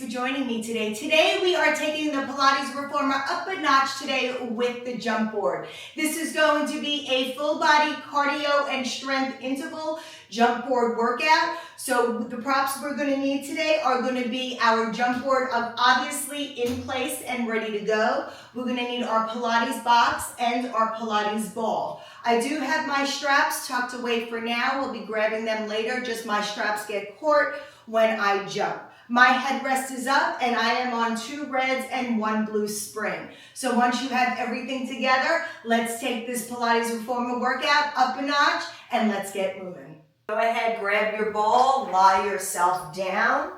joining me today. Today we are taking the Pilates Reformer up a notch today with the jump board. This is going to be a full body cardio and strength interval jump board workout. So the props we're going to need today are going to be our jump board obviously in place and ready to go. We're going to need our Pilates box and our Pilates ball. I do have my straps tucked away for now. We'll be grabbing them later. Just my straps get caught when I jump. My headrest is up and I am on 2 reds and 1 blue spring. So once you have everything together, let's take this Pilates Reformer workout up a notch and let's get moving. Go ahead, grab your ball, lie yourself down.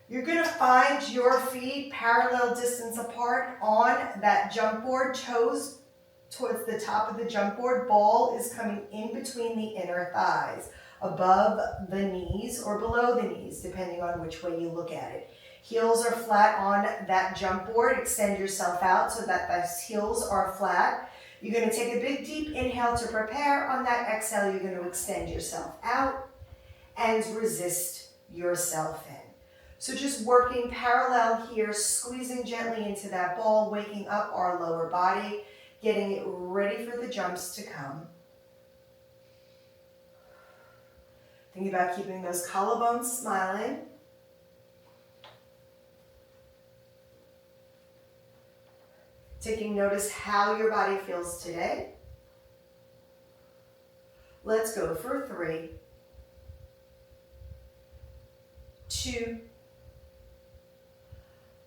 You're gonna find your feet parallel distance apart on that jump board, toes towards the top of the jump board. Ball is coming in between the inner thighs, above the knees or below the knees, depending on which way you look at it. Heels are flat on that jump board. Extend yourself out so that the heels are flat. You're going to take a big deep inhale to prepare. On that exhale, you're going to extend yourself out and resist yourself in. So just working parallel here, squeezing gently into that ball, waking up our lower body, getting it ready for the jumps to come. Think about keeping those collarbones smiling. Taking notice how your body feels today. Let's go for 3, 2,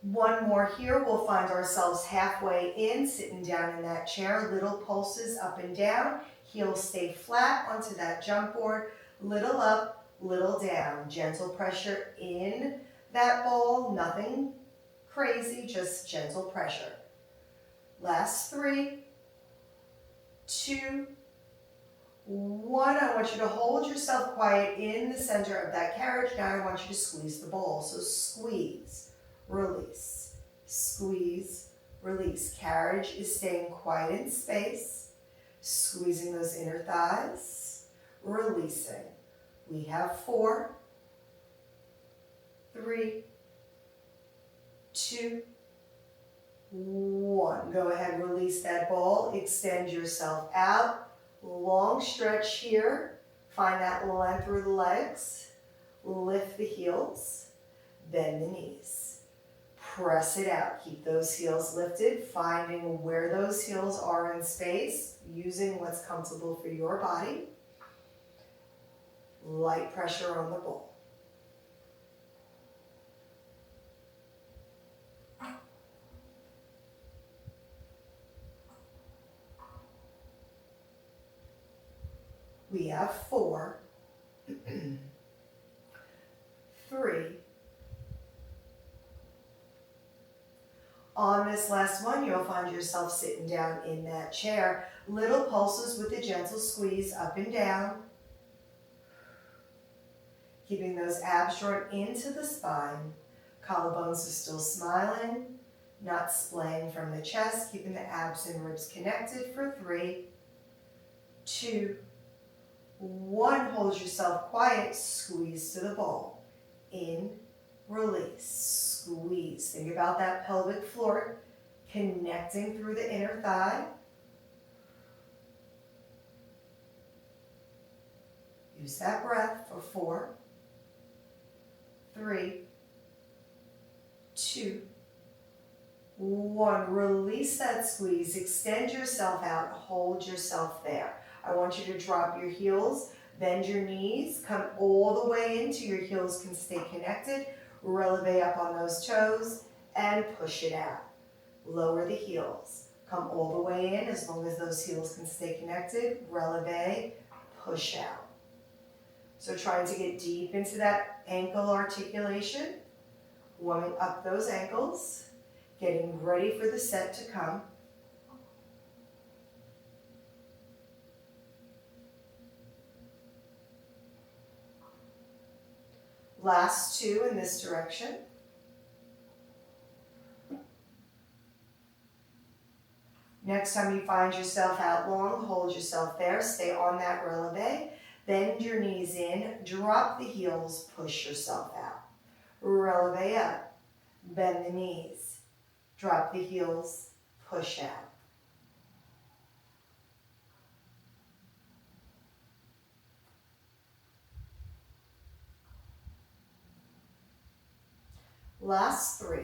1 more here. We'll find ourselves halfway in, sitting down in that chair. Little pulses up and down. Heels stay flat onto that jump board. Little up, little down. Gentle pressure in that ball. Nothing crazy, just gentle pressure. Last 3, 2, 1. I want you to hold yourself quiet in the center of that carriage. Now I want you to squeeze the ball. So squeeze, release, squeeze, release. Carriage is staying quiet in space. Squeezing those inner thighs, releasing. We have 4, 3, 2, 1. Go ahead, release that ball. Extend yourself out. Long stretch here. Find that line through the legs. Lift the heels. Bend the knees. Press it out. Keep those heels lifted. Finding where those heels are in space. Using what's comfortable for your body. Light pressure on the ball. We have 4, 3. On this last one, you'll find yourself sitting down in that chair. Little pulses with a gentle squeeze up and down. Keeping those abs short into the spine. Collarbones are still smiling, not splaying from the chest. Keeping the abs and ribs connected for 3, 2, 1. Hold yourself quiet. Squeeze to the ball. In, release, squeeze. Think about that pelvic floor connecting through the inner thigh. Use that breath for 4, 3, 2, 1. Release that squeeze. Extend yourself out. Hold yourself there. I want you to drop your heels, bend your knees, come all the way into your heels can stay connected. Releve up on those toes and push it out. Lower the heels. Come all the way in as long as those heels can stay connected. Releve, push out. So trying to get deep into that ankle articulation, warming up those ankles, getting ready for the set to come. Last 2 in this direction. Next time you find yourself out long, hold yourself there. Stay on that releve. Bend your knees in, drop the heels, push yourself out. Releve up. Bend the knees. Drop the heels. Push out. Last 3.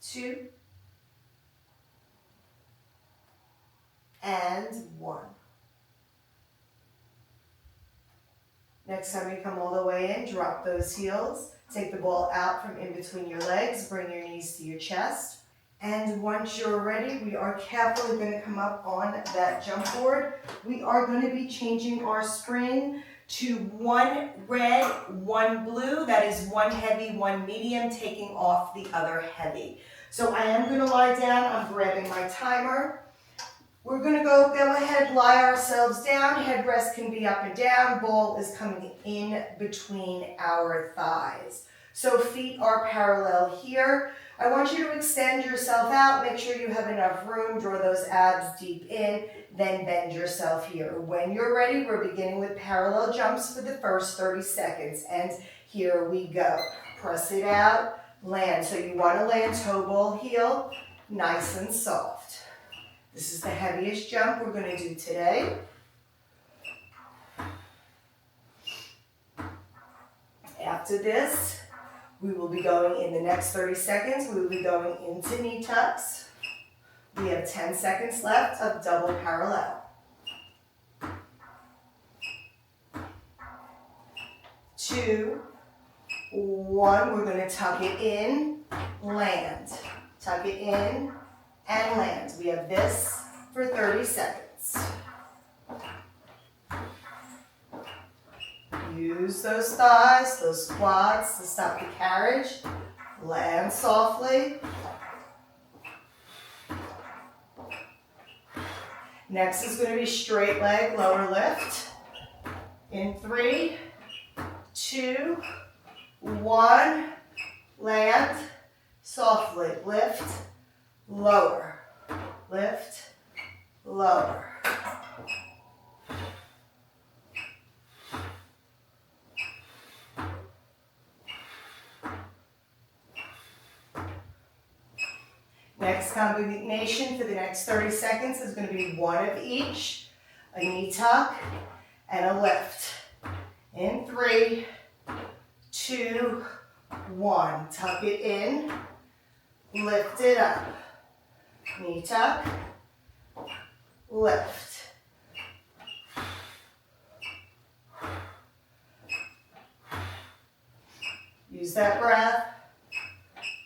2. And 1. Next time you come all the way in, drop those heels. Take the ball out from in between your legs. Bring your knees to your chest. And once you're ready, we are carefully going to come up on that jump board. We are going to be changing our spring to 1 red, 1 blue. That is 1 heavy, 1 medium, taking off the other heavy. So I am going to lie down. I'm grabbing my timer. We're going to go ahead, lie ourselves down. Headrest can be up and down. Ball is coming in between our thighs. So feet are parallel here. I want you to extend yourself out. Make sure you have enough room. Draw those abs deep in. Then bend yourself here. When you're ready, we're beginning with parallel jumps for the first 30 seconds. And here we go. Press it out. Land. So you want to land toe ball heel, nice and soft. This is the heaviest jump we're going to do today. After this, we will be going in the next 30 seconds, we will be going into knee tucks. We have 10 seconds left of double parallel. 2, 1, we're going to tuck it in, land. Tuck it in, and land. We have this for 30 seconds. Use those thighs, those quads to stop the carriage. Land softly. Next is going to be straight leg, lower lift. In 3, 2, 1, land, softly, lift, lower, lift, lower. Next combination for the next 30 seconds is going to be 1 of each, a knee tuck and a lift. In 3, 2, 1, tuck it in, lift it up. Knee tuck, lift. Use that breath.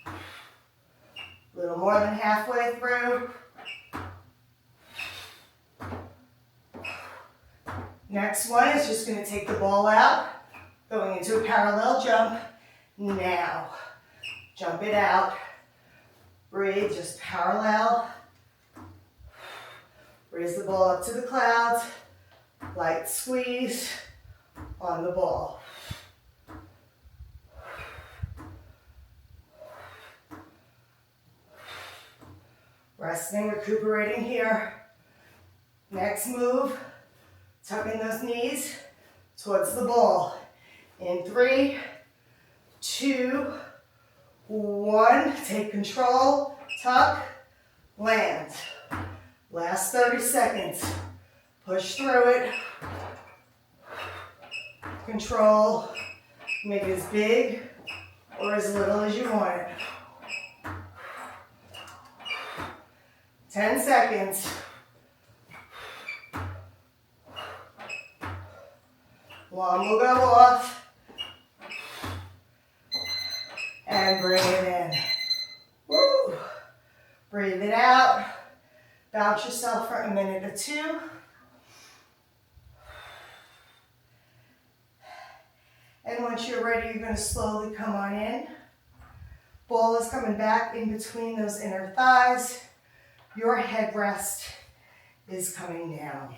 A little more than halfway through. Next one is just going to take the ball out, going into a parallel jump. Now, jump it out. Breathe, just parallel. Raise the ball up to the clouds. Light squeeze on the ball. Resting, recuperating here. Next move, tucking those knees towards the ball. In 3, 2, 1, take control, tuck, land. Last 30 seconds. Push through it. Control. Make it as big or as little as you want it. 10 seconds. One will go off. And bring it in. Woo. Breathe it out. Bounce yourself for a minute or 2. And once you're ready, you're going to slowly come on in. Ball is coming back in between those inner thighs. Your headrest is coming down.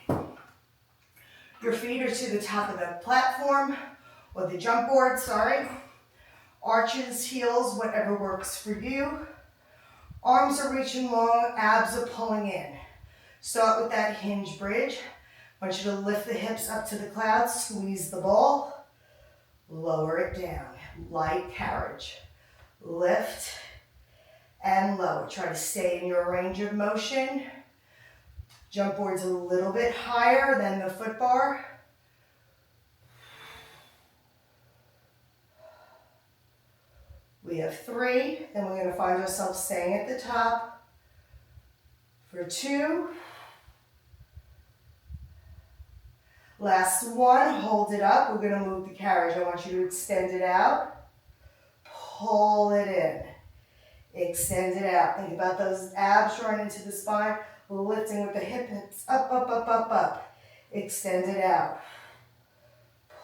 Your feet are to the top of the platform, or the jump board, sorry. Arches, heels, whatever works for you. Arms are reaching long, abs are pulling in. Start with that hinge bridge. I want you to lift the hips up to the clouds, squeeze the ball. Lower it down. Light carriage. Lift and lower. Try to stay in your range of motion. Jump board's a little bit higher than the foot bar. We have 3, then we're going to find ourselves staying at the top for 2. Last 1, hold it up. We're going to move the carriage. I want you to extend it out. Pull it in. Extend it out. Think about those abs drawing into the spine. Lifting with the hips up, up, up, up, up. Extend it out.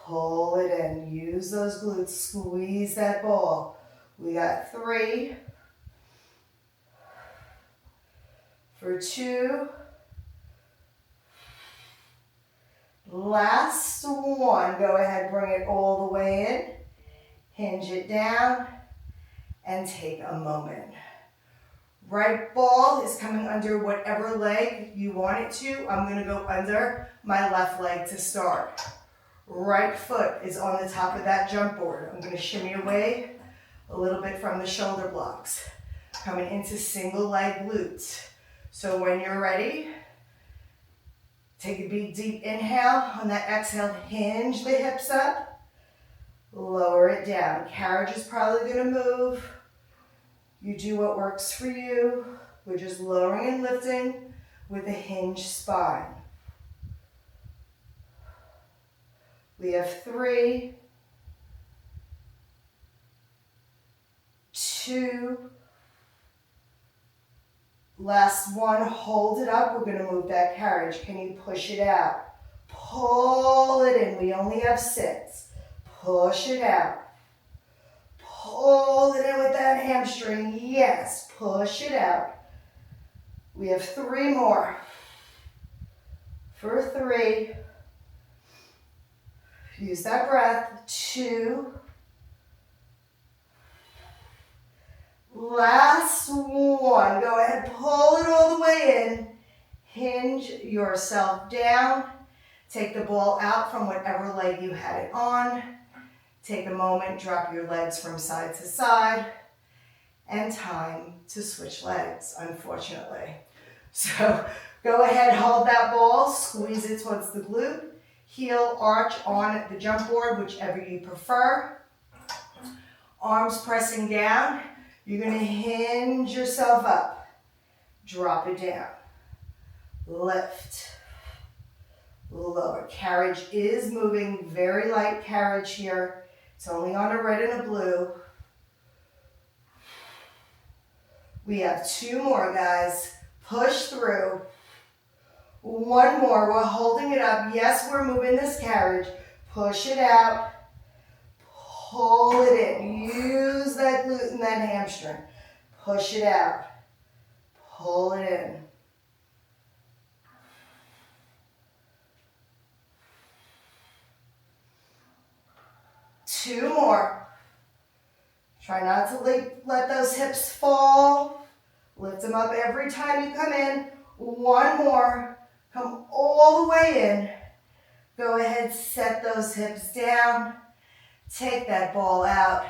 Pull it in. Use those glutes. Squeeze that ball. We got 3. For 2. Last 1. Go ahead, bring it all the way in. Hinge it down and take a moment. Right ball is coming under whatever leg you want it to. I'm going to go under my left leg to start. Right foot is on the top of that jump board. I'm going to shimmy away a little bit from the shoulder blocks. Coming into single leg glutes. So when you're ready, take a big deep inhale. On that exhale, hinge the hips up. Lower it down. Carriage is probably going to move. You do what works for you. We're just lowering and lifting with a hinged spine. We have 3, 2, last 1, hold it up. We're going to move that carriage. Can you push it out? Pull it in. We only have 6. Push it out. Pull it in with that hamstring. Yes, push it out. We have 3 more. For 3. Use that breath. 2. Last 1. Go ahead, pull it all the way in. Hinge yourself down. Take the ball out from whatever leg you had it on. Take a moment, drop your legs from side to side, and time to switch legs, unfortunately. So go ahead, hold that ball, squeeze it towards the glute, heel arch on the jump board, whichever you prefer. Arms pressing down. You're going to hinge yourself up. Drop it down. Lift. Lower. Carriage is moving, very light carriage here. It's only on a red and a blue. We have 2 more, guys. Push through. 1 more. We're holding it up. Yes, we're moving this carriage. Push it out. Pull it in. Use that glute and that hamstring. Push it out. Pull it in. 2 more. Try not to let those hips fall. Lift them up every time you come in. 1 more. Come all the way in. Go ahead, set those hips down. Take that ball out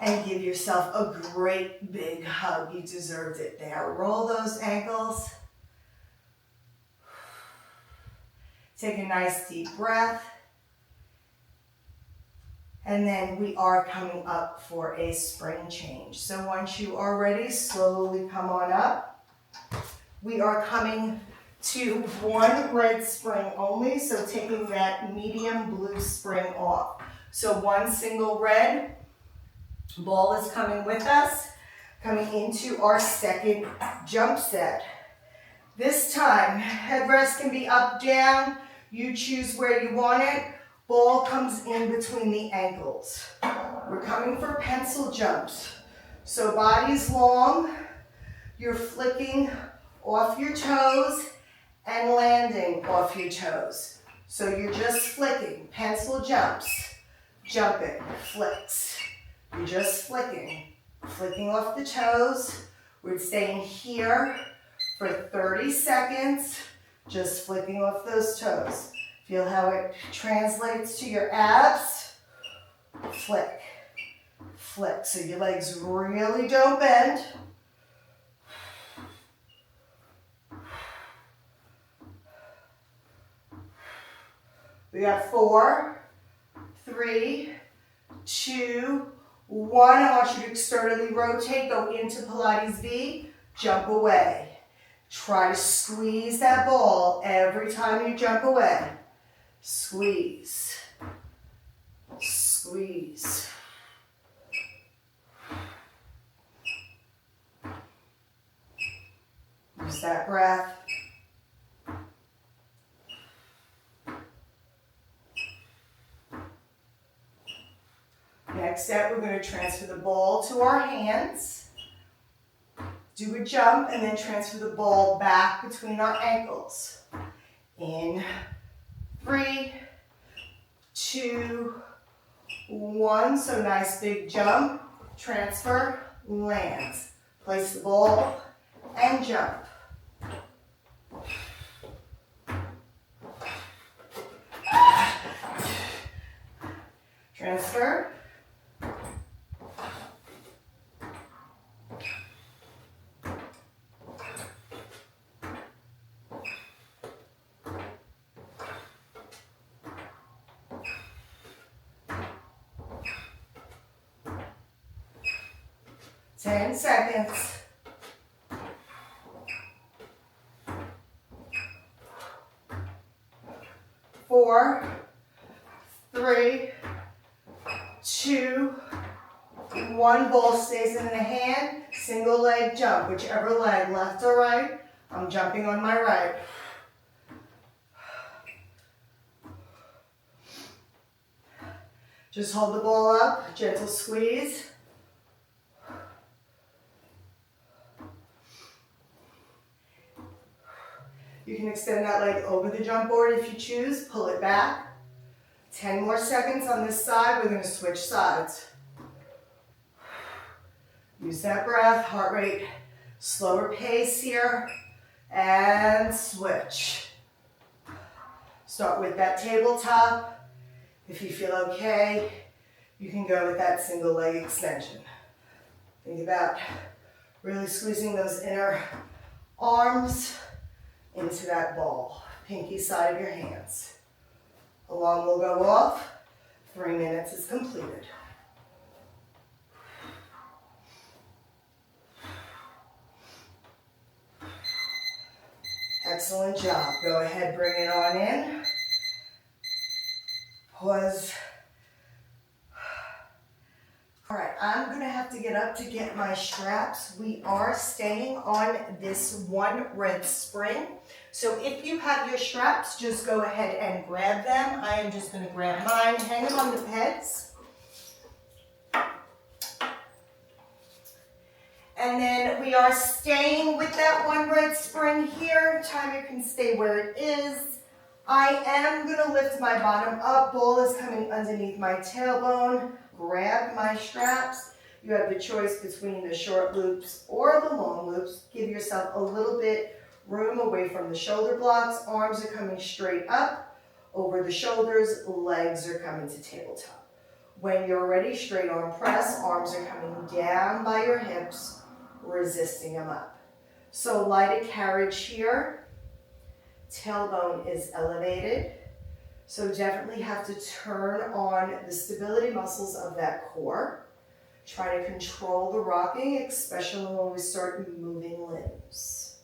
and give yourself a great big hug. You deserved it there. Roll those ankles. Take a nice deep breath. And then we are coming up for a spring change. So once you are ready, slowly come on up. We are coming to 1 red spring only, so taking that medium blue spring off. So 1 single red ball is coming with us, coming into our second jump set. This time, headrest can be up, down. You choose where you want it. Ball comes in between the ankles. We're coming for pencil jumps. So body's long, you're flicking off your toes and landing off your toes. So you're just flicking, pencil jumps, jumping, flicks. You're just flicking off the toes. We're staying here for 30 seconds, just flicking off those toes. Feel how it translates to your abs. flick, flick. So your legs really don't bend. We got 4, 3, 2, 1. I want you to externally rotate, go into Pilates V, jump away. Try to squeeze that ball every time you jump away. Squeeze, squeeze. Use that breath. Next step, we're going to transfer the ball to our hands. Do a jump and then transfer the ball back between our ankles. In 3, 2, 1. So nice big jump, transfer, lands. Place the ball and jump. Transfer. Ten seconds. 4, 3, 2, 1. Ball stays in the hand. Single leg jump, whichever leg, left or right. I'm jumping on my right. Just hold the ball up, gentle squeeze. You can extend that leg over the jump board if you choose. Pull it back. 10 more seconds on this side. We're going to switch sides. Use that breath, heart rate, slower pace here. And switch. Start with that tabletop. If you feel okay, you can go with that single leg extension. Think about really squeezing those inner arms into that ball, pinky side of your hands. Alarm will go off. 3 minutes is completed. Excellent job. Go ahead, bring it on in. Pause. All right, I'm gonna have to get up to get my straps. We are staying on this one red spring. So if you have your straps, just go ahead and grab them. I am just gonna grab mine, hang them on the pegs. And then we are staying with that one red spring here. Timer can stay where it is. I am gonna lift my bottom up. Ball is coming underneath my tailbone. Grab my straps. You have the choice between the short loops or the long loops. Give yourself a little bit room away from the shoulder blocks. Arms are coming straight up over the shoulders. Legs are coming to tabletop. When you're ready, straight arm press. Arms are coming down by your hips, resisting them up. So light a carriage here. Tailbone is elevated. So definitely have to turn on the stability muscles of that core. Try to control the rocking, especially when we start moving limbs.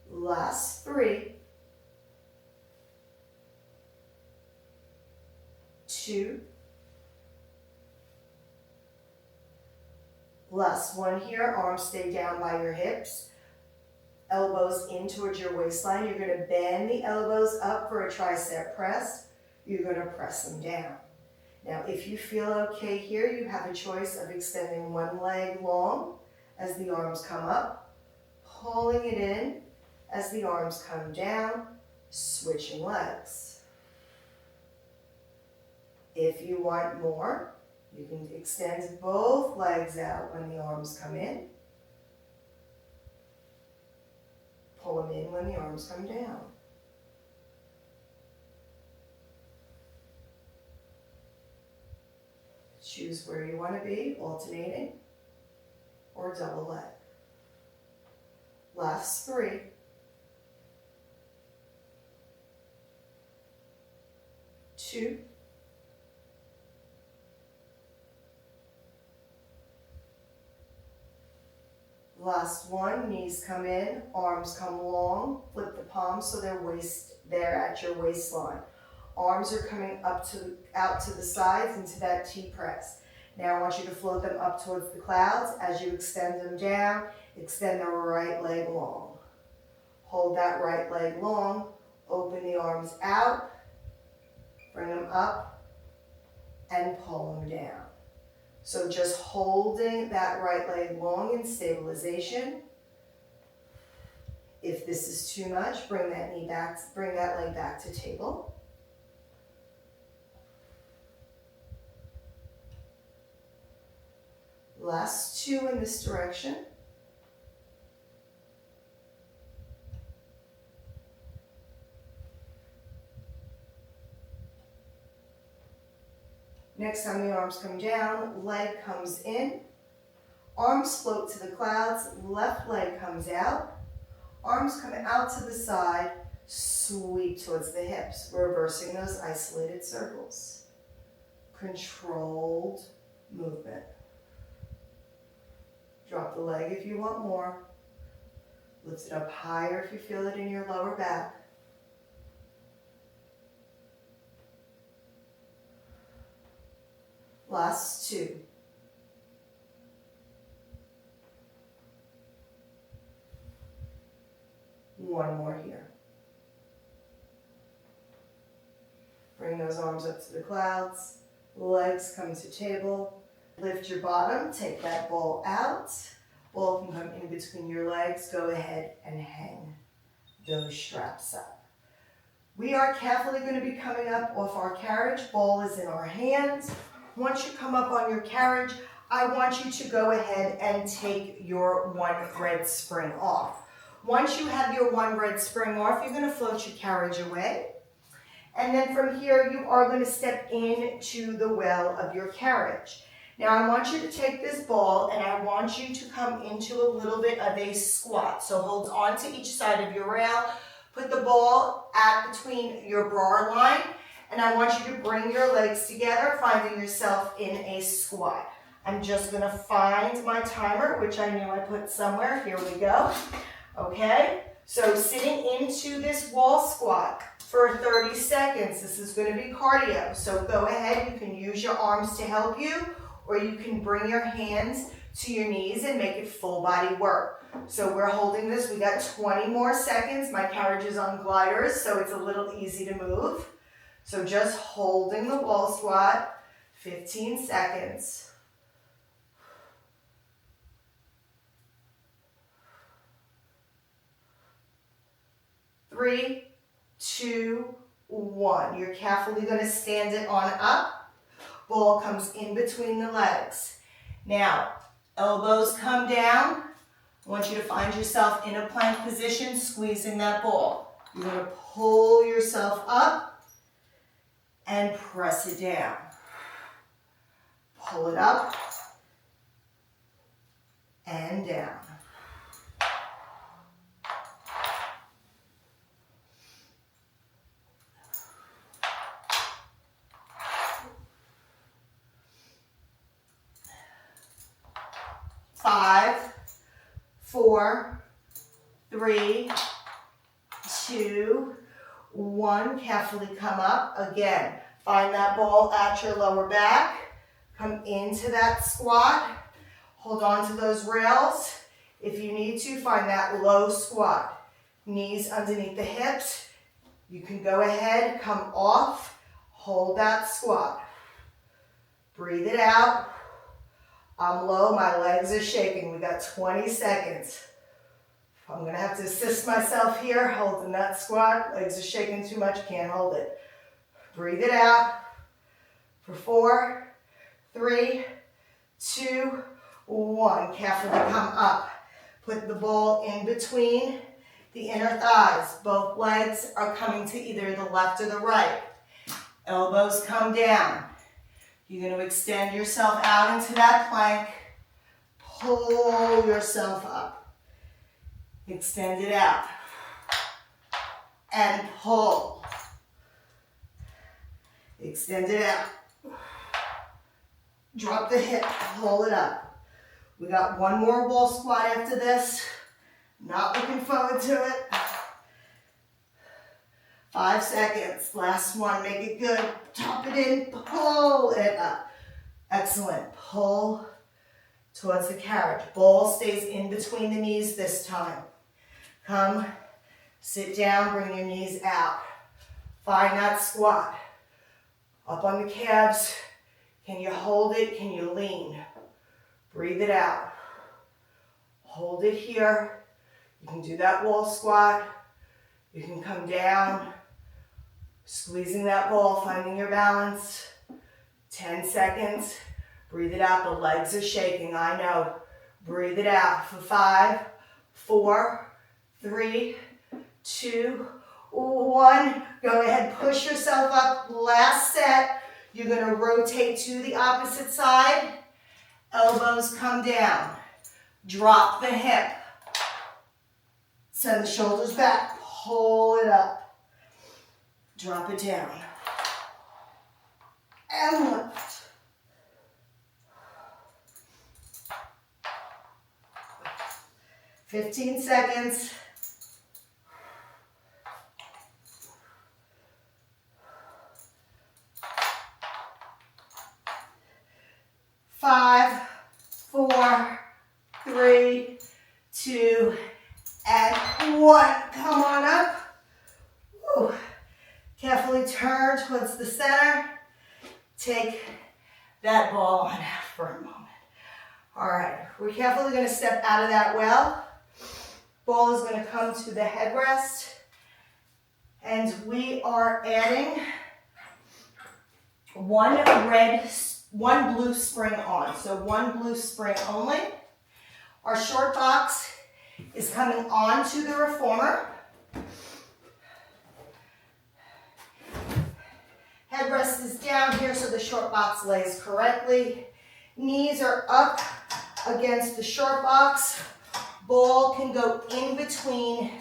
Last 3, 2, last 1 here. Arms stay down by your hips. Elbows in towards your waistline. You're going to bend the elbows up for a tricep press. You're going to press them down. Now, if you feel okay here, you have a choice of extending one leg long as the arms come up, pulling it in as the arms come down, switching legs. If you want more, you can extend both legs out when the arms come in. Pull them in when the arms come down. Choose where you want to be, alternating or double leg. Last 3. 2. Last 1, knees come in, arms come long, flip the palms so they're at your waistline. Arms are coming out to the sides into that T press. Now I want you to float them up towards the clouds. As you extend them down, extend the right leg long. Hold that right leg long, open the arms out, bring them up, and pull them down. So just holding that right leg long in stabilization. If this is too much, bring that leg back to table. Last 2 in this direction. Next time the arms come down, leg comes in, arms float to the clouds, left leg comes out, arms come out to the side, sweep towards the hips, reversing those isolated circles. Controlled movement. Drop the leg if you want more. Lift it up higher if you feel it in your lower back. Last 2. One more here. Bring those arms up to the clouds. Legs come to table. Lift your bottom. Take that ball out. Ball can come in between your legs. Go ahead and hang those straps up. We are carefully going to be coming up off our carriage. Ball is in our hands. Once you come up on your carriage, I want you to go ahead and take your one red spring off. Once you have your one red spring off, you're going to float your carriage away. And then from here, you are going to step into the well of your carriage. Now I want you to take this ball and I want you to come into a little bit of a squat. So hold on to each side of your rail. Put the ball between your bra line. And I want you to bring your legs together, finding yourself in a squat. I'm just going to find my timer, which I knew I put somewhere. Here we go. Okay, so sitting into this wall squat for 30 seconds. This is going to be cardio. So go ahead, you can use your arms to help you, or you can bring your hands to your knees and make it full body work. So we're holding this. We got 20 more seconds. My carriage is on gliders, so it's a little easy to move. So just holding the wall squat, 15 seconds. Three, 2, 1. You're carefully going to stand it on up. Ball comes in between the legs. Now, elbows come down. I want you to find yourself in a plank position, squeezing that ball. You're going to pull yourself up and press it down. Pull it up and down. Five, 4, 3, 2, 1. Carefully come up. Again, find that ball at your lower back. Come into that squat. Hold on to those rails. If you need to, find that low squat. Knees underneath the hips. You can go ahead, come off, hold that squat. Breathe it out. I'm low, my legs are shaking. We got 20 seconds. I'm gonna have to assist myself here, holding that squat. Legs are shaking too much, can't hold it. Breathe it out for 4, 3, 2, 1. Carefully come up. Put the ball in between the inner thighs. Both legs are coming to either the left or the right. Elbows come down. You're going to extend yourself out into that plank. Pull yourself up. Extend it out. And pull. Extend it out. Drop the hip, pull it up. We got one more wall squat after this. Not looking forward to it. 5 seconds. Last one. Make it good. Drop it in. Pull it up. Excellent. Pull towards the carriage. Ball stays in between the knees this time. Come. Sit down. Bring your knees out. Find that squat. Up on the calves. Can you hold it? Can you lean? Breathe it out. Hold it here. You can do that wall squat. You can come down. Squeezing that ball, finding your balance. 10 seconds. Breathe it out. The legs are shaking, I know. Breathe it out for 5, 4, 3, 2, 1. Go ahead, push yourself up. Last set. You're going to rotate to the opposite side. Elbows come down. Drop the hip. Send the shoulders back. Pull it up. Drop it down. And lift. "15 seconds. Five, 4, 3, 2, and 1. Come on up. Woo. Carefully turn towards the center. Take that ball on out for a moment. All right, we're carefully going to step out of that well. Ball is going to come to the headrest. And we are adding one blue spring on. So one blue spring only. Our short box is coming onto the reformer. Headrest is down here so the short box lays correctly. Knees are up against the short box. Ball can go in between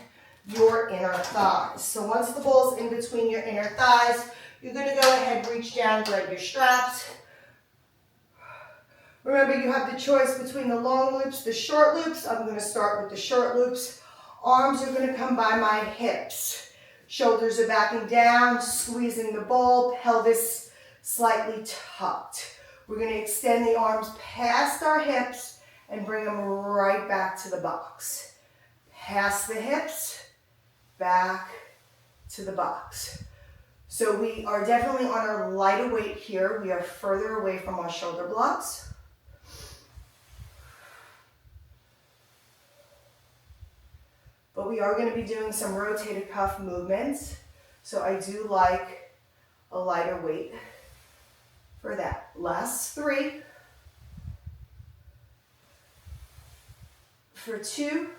your inner thighs. So once the ball's in between your inner thighs, you're going to go ahead, reach down, grab your straps. Remember, you have the choice between the long loops, the short loops. I'm going to start with the short loops. Arms are going to come by my hips. Shoulders are backing down, squeezing the ball, pelvis slightly tucked. We're going to extend the arms past our hips and bring them right back to the box. Past the hips, back to the box. So we are definitely on our lighter weight here. We are further away from our shoulder blocks. But we are going to be doing some rotated cuff movements. So I do like a lighter weight for that. Last 3. For 2.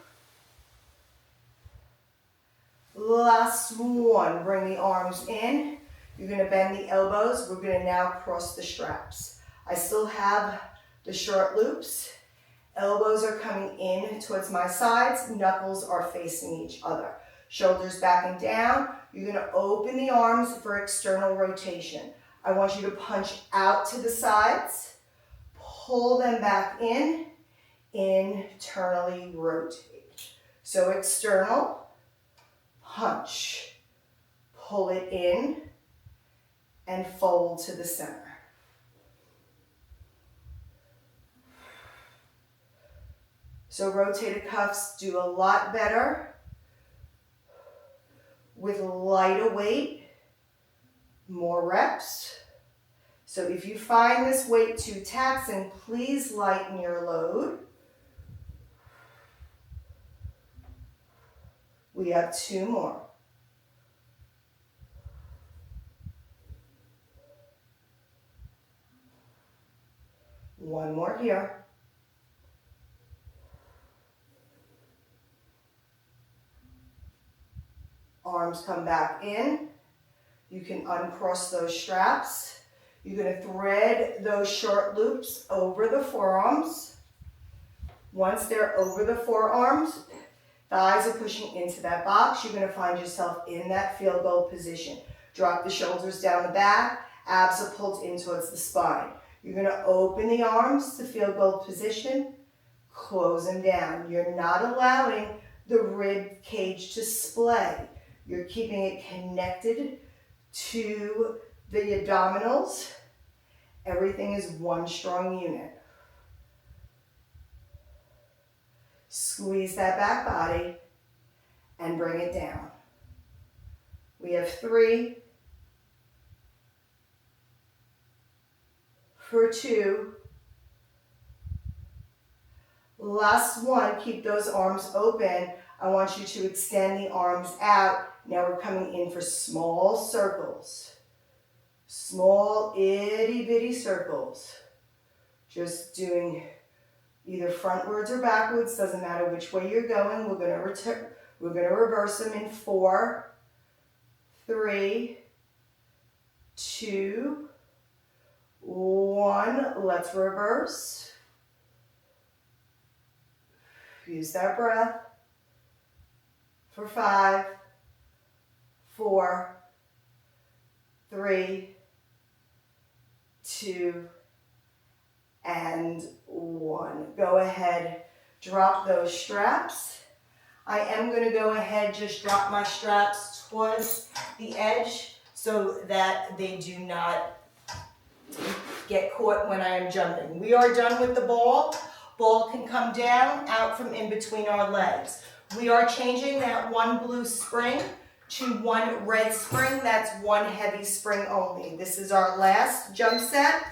Last 1. Bring the arms in. You're going to bend the elbows. We're going to now cross the straps. I still have the short loops. Elbows are coming in towards my sides. Knuckles are facing each other. Shoulders backing down. You're going to open the arms for external rotation. I want you to punch out to the sides. Pull them back in. Internally rotate. So external, punch. Pull it in and fold to the center. So rotated cuffs do a lot better with lighter weight, more reps. So if you find this weight too taxing, please lighten your load. We have 2 more. One more here. Arms come back in. You can uncross those straps. You're going to thread those short loops over the forearms. Once they're over the forearms, thighs are pushing into that box. You're going to find yourself in that field goal position. Drop the shoulders down the back. Abs are pulled in towards the spine. You're going to open the arms to field goal position. Close them down. You're not allowing the rib cage to splay. You're keeping it connected to the abdominals. Everything is one strong unit. Squeeze that back body and bring it down. We have 3 for 2. Last one, keep those arms open. I want you to extend the arms out. Now we're coming in for small circles. Small itty bitty circles. Just doing either frontwards or backwards, doesn't matter which way you're going. We're going to reverse them in 4, 3, 2, 1. Let's reverse. Use that breath for 5, 4, 3, 2, and 1. Go ahead, drop those straps. I am going to go ahead, just drop my straps towards the edge so that they do not get caught when I am jumping. We are done with the ball. Ball can come down, out from in between our legs. We are changing that one blue spring to one red spring. That's one heavy spring only. This is our last jump set.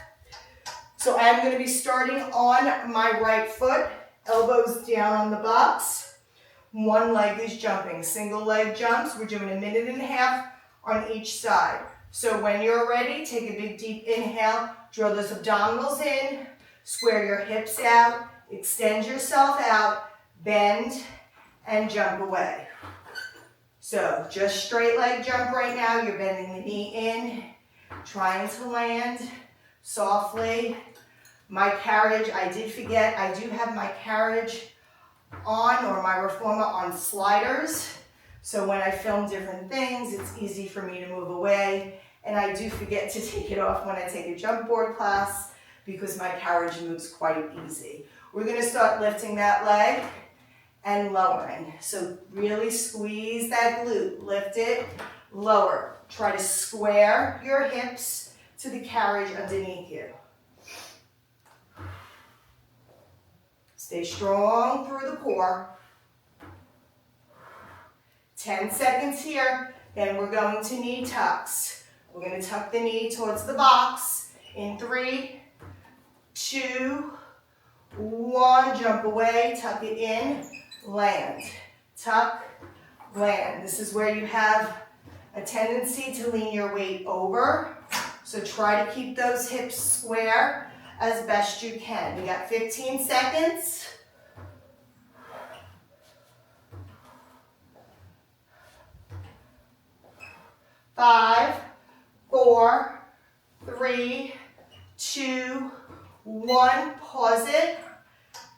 So I'm going to be starting on my right foot, elbows down on the box. One leg is jumping, single leg jumps. We're doing 1.5 minutes on each side. So when you're ready, take a big deep inhale, draw those abdominals in, square your hips out, extend yourself out, bend, and jump away. So just straight leg jump right now. You're bending the knee in, trying to land softly. My carriage, I did forget, I do have my carriage on, or my reformer on sliders. So when I film different things, it's easy for me to move away. And I do forget to take it off when I take a jump board class because my carriage moves quite easy. We're going to start lifting that leg and lowering. So really squeeze that glute, lift it, lower. Try to square your hips to the carriage underneath you. Stay strong through the core. 10 seconds here, then we're going to knee tucks. We're going to tuck the knee towards the box in 3, 2, 1. Jump away, tuck it in, land. Tuck, land. This is where you have a tendency to lean your weight over. So try to keep those hips square as best you can. We got 15 seconds. 5, 4, 3, 2, 1. Pause it.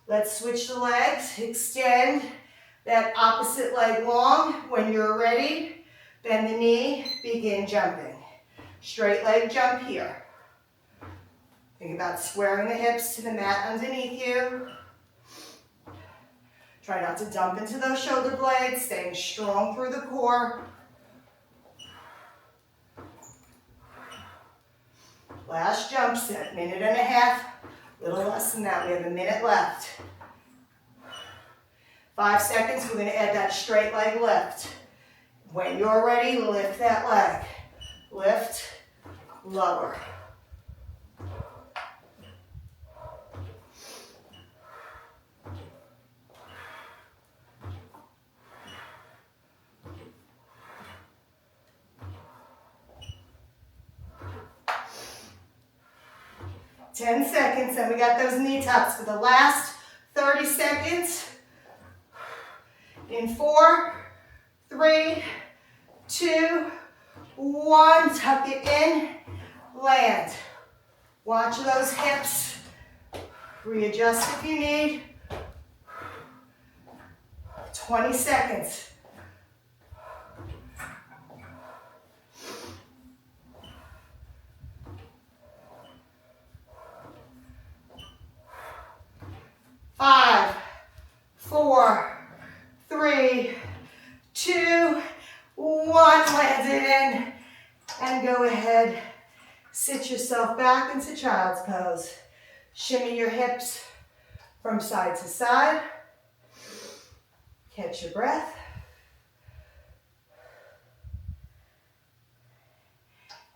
Let's switch the legs. Extend that opposite leg long. When you're ready, bend the knee, begin jumping. Straight leg jump here. Think about squaring the hips to the mat underneath you. Try not to dump into those shoulder blades, staying strong through the core. Last jump set, 1.5 minutes, a little less than that. We have 1 minute left. 5 seconds, we're going to add that straight leg lift. When you're ready, lift that leg. Lift, lower. Ten seconds, and we got those knee tucks for the last 30 seconds. In 4, 3, 2, 1. Tuck it in, land. Watch those hips. Readjust if you need. 20 seconds. Five, 4, 3, 2, 1. Land it in. And go ahead. Sit yourself back into child's pose. Shimmy your hips from side to side. Catch your breath.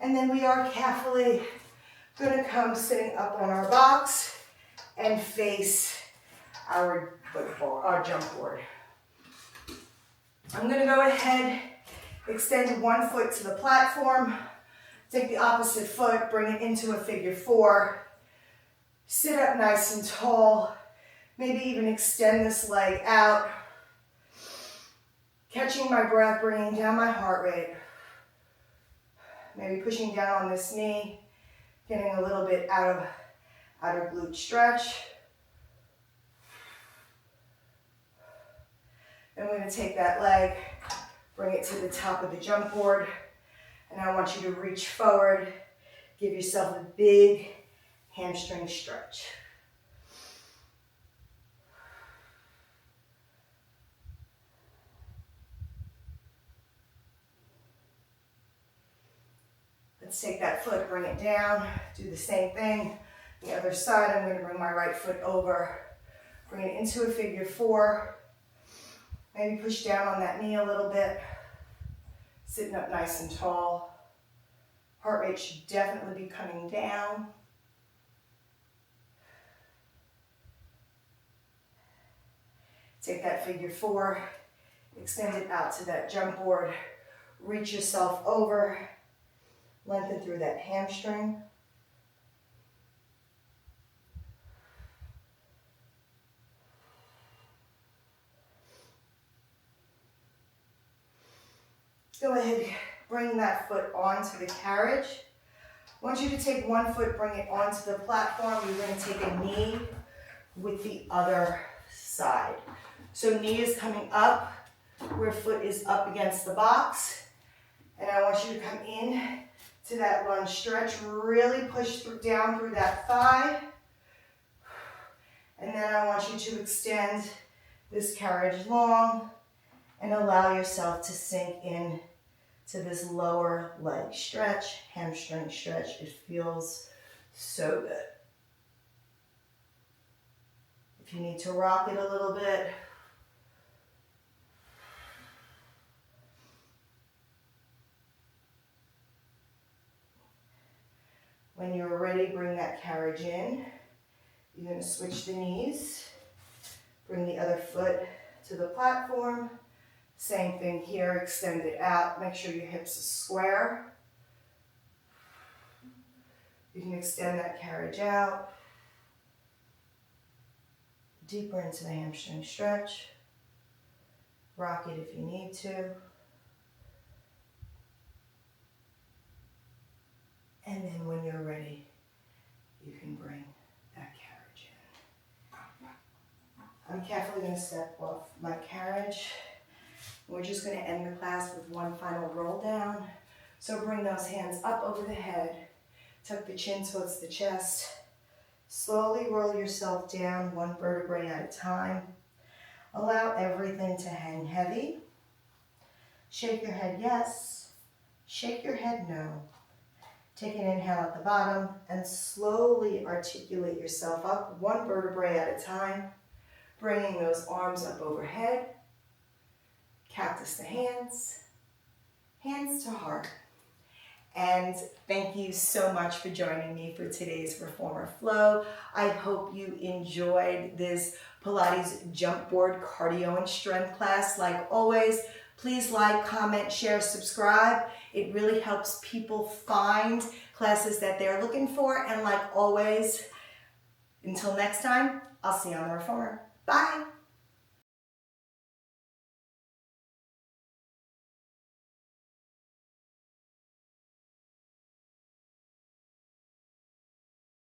And then we are carefully going to come sitting up on our box and face our football, our jump board. I'm going to go ahead, extend one foot to the platform, take the opposite foot, bring it into a figure 4, sit up nice and tall, maybe even extend this leg out, catching my breath, bringing down my heart rate, maybe pushing down on this knee, getting a little bit out of outer glute stretch. Then we're going to take that leg, bring it to the top of the jump board, and I want you to reach forward, give yourself a big hamstring stretch. Let's take that foot, bring it down, do the same thing. The other side, I'm going to bring my right foot over, bring it into a figure 4. Maybe push down on that knee a little bit. Sitting up nice and tall. Heart rate should definitely be coming down. Take that figure 4, extend it out to that jump board. Reach yourself over, lengthen through that hamstring. Go ahead, bring that foot onto the carriage. I want you to take one foot, bring it onto the platform. You're going to take a knee with the other side. So knee is coming up, where foot is up against the box. And I want you to come in to that lunge stretch. Really push down through that thigh. And then I want you to extend this carriage long and allow yourself to sink in to this lower leg stretch, hamstring stretch. It feels so good. If you need to rock it a little bit, when you're ready, bring that carriage in. You're going to switch the knees, bring the other foot to the platform. Same thing here, extend it out. Make sure your hips are square. You can extend that carriage out. Deeper into the hamstring stretch. Rock it if you need to. And then when you're ready, you can bring that carriage in. I'm carefully going to step off my carriage. We're just going to end the class with one final roll down. So bring those hands up over the head. Tuck the chin towards the chest. Slowly roll yourself down one vertebrae at a time. Allow everything to hang heavy. Shake your head yes. Shake your head no. Take an inhale at the bottom and slowly articulate yourself up one vertebrae at a time. Bringing those arms up overhead. Cactus to hands, hands to heart. And thank you so much for joining me for today's Reformer Flow. I hope you enjoyed this Pilates jump board cardio and strength class. Like always, please like, comment, share, subscribe. It really helps people find classes that they're looking for. And like always, until next time, I'll see you on the Reformer. Bye.